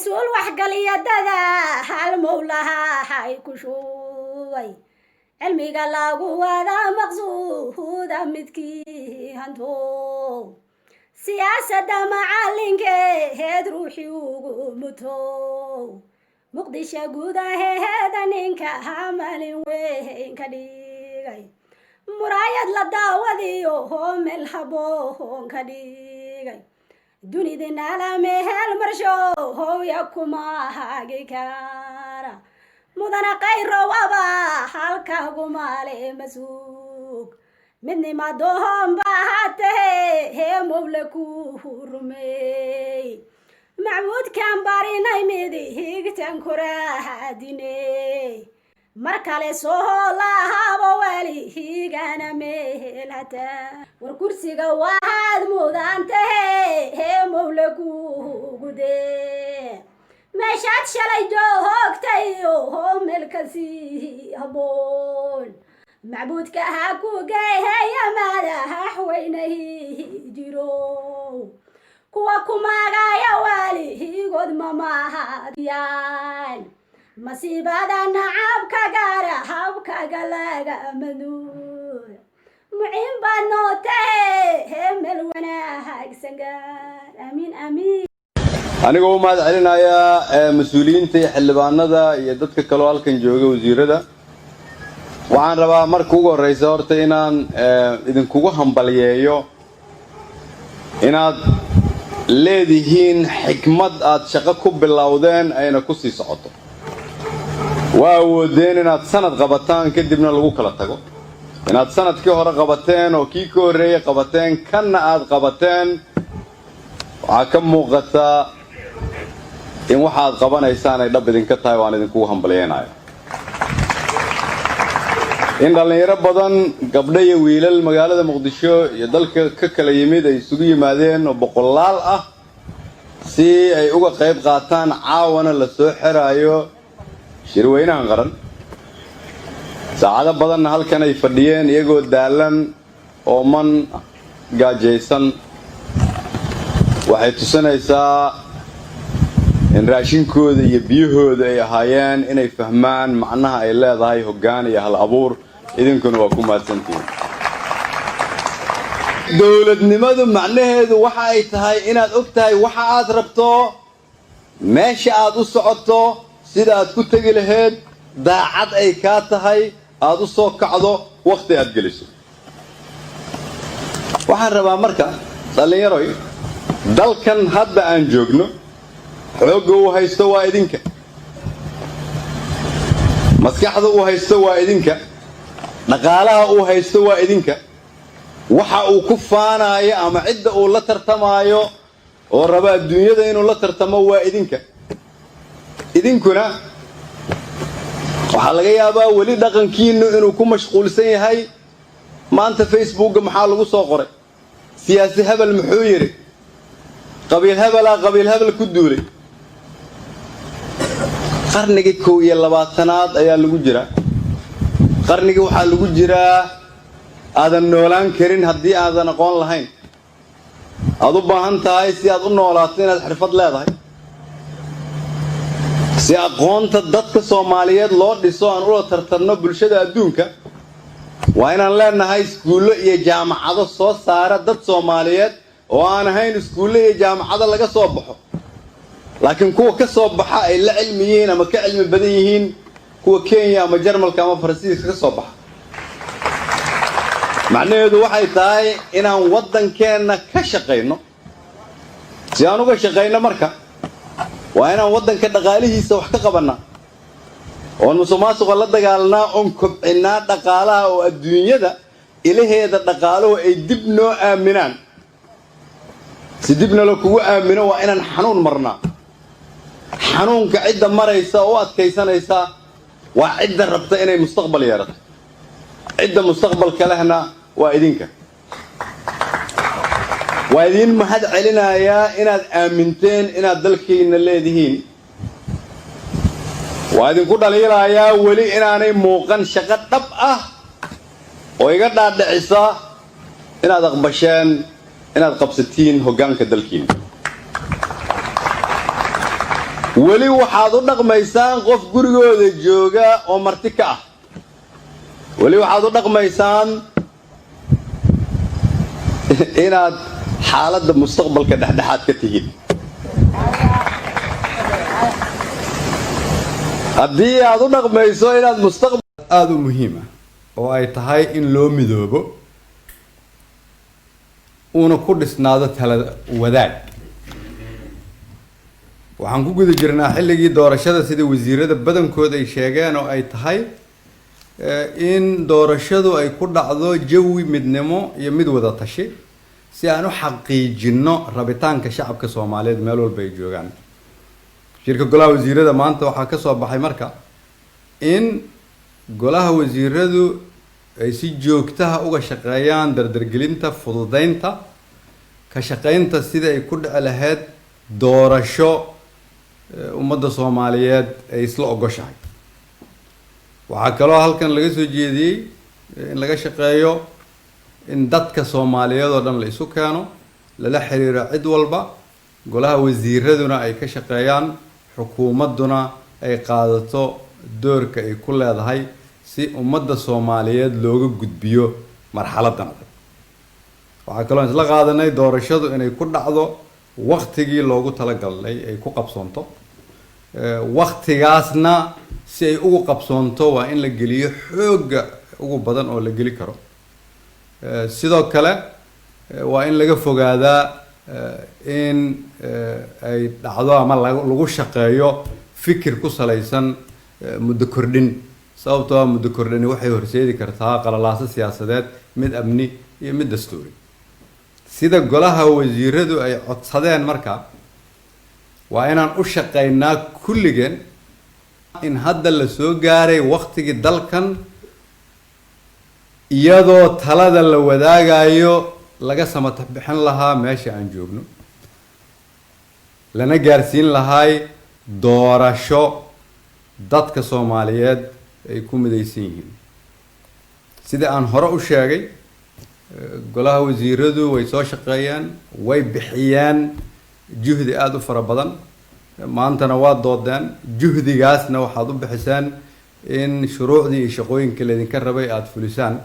مسؤول وحقلي يددا المولها حي كشوي علمي قال وهذا مقصود مدكي هنتو سياسة معلنك هاد روحي ومتو مقدشة قودا هذا نينك عمل وين كديغي مرايد لداودي هم الحبوهم كديغي دوني دين على مهل مرشو هو يكما هاجي كارا مدنا قيرو وابا حالكا قمالي مسوق مني ما دوهم باهاته هي مولكو رمي معبود كان بارينا يميدي هيكتن كراه ديني مركالي سولا هابا والي هيغانا ميلتا وركرسي واحد مودانته هي مولكو قدي مشات شلي جوهكتي هم الكسي هبول معبود كهاكو جاي هيا مالها حوينه جيرو كوا كماغا يا والي قد ماما ديان مصيبة نعب كغارة حب كغلاغا مدور معين بانوتي هم الوناهاك سنغار امين امين aniga u mahad celinayaa mas'uuliyiinta xildhibaanada iyo dadka kale oo halkan jooga wasiirada waxaan rabaa marka ugu horeysa horta inaan idinkugu hambaliyeeyo inaad leedihiin xikmad aad shaqo ku bilowdeen ayna ku sii socoto waa awoodeen inaad sanad qabataan kadibna lagu kala tago inaad sanadkii hore qabateen oo kii ka horeeyay qabateen kana aad qabateen waxa ka muuqata in waxaad qabanaysaan ay dhab idinka tahay waan idinkugu hambaliyeenayaa in dhalinyaro badan gabdho iyo wiilal magaalada Muqdisho iyo dalka ka kala yimid ay isugu yimaadeen oo boqolaal ah si ay uga qayb qaataan caawana la soo xiraayo shirweynahan qaran saacado badan halkan ay fadhiyeen iyagoo daalan oo man gaajaysan waxay tusinaysaa in raashinkooda iyo biyahooda ay ahaayeen inay fahmaan macnaha ay leedahay hoggaan iyo hal abuur idinkuna waa ku mahadsantihiin dawladnimadu macnaheedu waxa ay tahay inaad ogtahay waxa aad rabto meesha aad u socoto sida aad ku tagi lahayd daacad ay ka tahay aad u soo kacdo waqti aad geliso waxaan rabaa marka dhalinyaroy dalkan hadda aan joogno xoogga uu haysto waa idinka maskaxda uu haysto waa idinka dhaqaalaha uu haysto waa idinka waxa uu ku faanayo ama cidda uu la tartamayo oo raba adduunyada inuu la tartamo waa idinka idinkuna waxa laga yaabaa wali dhaqankiinu inuu ku mashquulsan yahay maanta Facebook maxaa lagu soo qoray siyaasi hebel muxuu yiri qabiil hebel ku duulay qarnigii 21aad ayaa lagu jiraa qarnigii waxa lagu jiraa aadan noolaan karin haddii aadan aqoon lahayn aad u baahan tahay si aad u noolaato inaad xirfad leedahay si aqoonta dadka Soomaaliyeed loo dhiso aan ula tartanno bulshada adduunka waa inaan leenahay iskuulo iyo jaamacado soo saara dad Soomaaliyeed oo aan ahayn iskuulo iyo jaamacado laga soo baxo laakiin kuwa ka soo baxa ay la cilmiyiin ama ka cilmi badan yihiin kuwa Kenya ama Jarmalka ama Faransiiska ka soo baxa macnaheedu waxay tahay inaan wadankeena ka shaqeyno si aan uga shaqeyno marka waa inaan wadanka dhaqaalihiisa wax ka qabanaa oo musuqmaasuqa la dagaalnaa oo kobcinaa dhaqaalaha oo adduunyada ilaheeda dhaqaaluhu ay dib noo aaminaan si dibna la kugu aamino waa inaan xanuun marnaa xanuunka cidda maraysa oo adkaysanaysa waa cidda rabta inay mustaqbal yeelato cidda mustaqbalka lehna waa idinka waa idin mahad celinayaa inaad aaminteen inaad dalkiina leedihiin waa idinku dhaliilayaa weli inaanay muuqan shaqo dhab ah oo iga dhaadhicisa inaad aqbasheen inaad qabsatiin hoggaanka dalkiina weli waxaad u dhaqmaysaan qof gurigooda jooga oo marti ka ah weli waxaad u dhaqmaysaan inaad xaaladda mustaqbalka dhexdhexaad ka tihiin haddii aad u dhaqmayso inaad mustaqbal aada u muhiim ah oo ay tahay in loo midoobo uuna ku dhisnaado tala wadaag waxaan ku guda jirnaa xilligii doorashada sida wasiirada badankooda ay sheegeen oo ay tahay in doorashadu ay ku dhacdo jawi midnimo iyo mid wada tashi si aan u xaqiijino rabitaanka shacabka Soomaaliyeed meel walba ay joogaan shirka golaha wasiirada maanta waxaa ka soo baxay marka in golaha wasiiradu ay si joogtaha uga shaqeeyaan dardargelinta fududeynta ka shaqeynta sida ay ku dhici lahayd doorasho ummadda Soomaaliyeed ay isla ogoshahay waxaa kaloo halkan laga soo jeediyay in laga shaqeeyo in dadka Soomaaliyeed oo dhan la isu keeno lala xiriiro cid walba golaha wasiiraduna ay ka shaqeeyaan xukuumaduna ay qaadato doorka ay ku leedahay si ummadda Soomaaliyeed looga gudbiyo marxaladan waxaa kaloo isla qaadanay doorashadu inay ku dhacdo waqtigii loogu talagalay ay ku qabsoonto waqtigaasna si ay ugu qabsoonto waa in la geliyo xooga ugu badan oo la geli karo sidoo kale waa in laga fogaadaa in ay dhacdo ama lagu shaqeeyo fikir ku salaysan muddo kordhin sababtoo ah muddo kordhini waxay horseedi kartaa qalalaaso siyaasadeed mid amni iyo mid dastuuri sida golaha wasiiradu ay codsadeen marka waa inaan u shaqeynaa kulligeen in hadda la soo gaaray waqtigii dalkan iyadoo talada la wadaagayo laga samatax bixin lahaa meesha aan joogno lana gaarsiin lahay doorasho dadka Soomaaliyeed ay ku midaysan yihiin sida aan hore u sheegay golaha wasiiradu way soo shaqeeyaan way bixiyaan juhdi aad u fara badan maantana waa doodeen juhdigaasna waxaad u bixisaan in shuruucdii iyo shaqooyinka la idinka rabay aad fulisaan